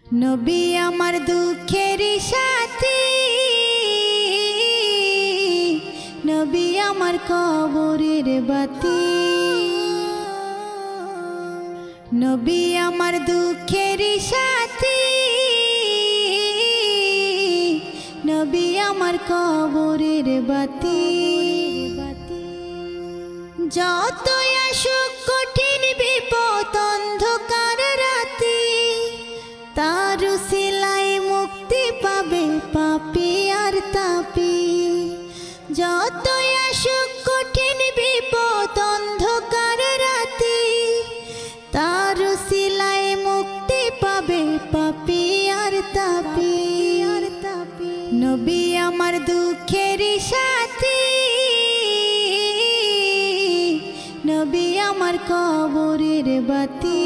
নবী আমার দুঃখের সাথী, নবী আমার কবরের বাতি। নবী আমার দুঃখের সাথী, নবী আমার কবরের বাতি। যতই আসুক কঠিন বিপদ অন্ধকার রাতি, তার উসিলায় মুক্তি পাবে পাপী আর তাপী। যতই আসুক কঠিন বিপদ অন্ধকার রাতি, তার উসিলায় মুক্তি পাবে পাপী আর তাপী। নবী আমার দুঃখের সাথী, নবী আমার কবরের বাতি।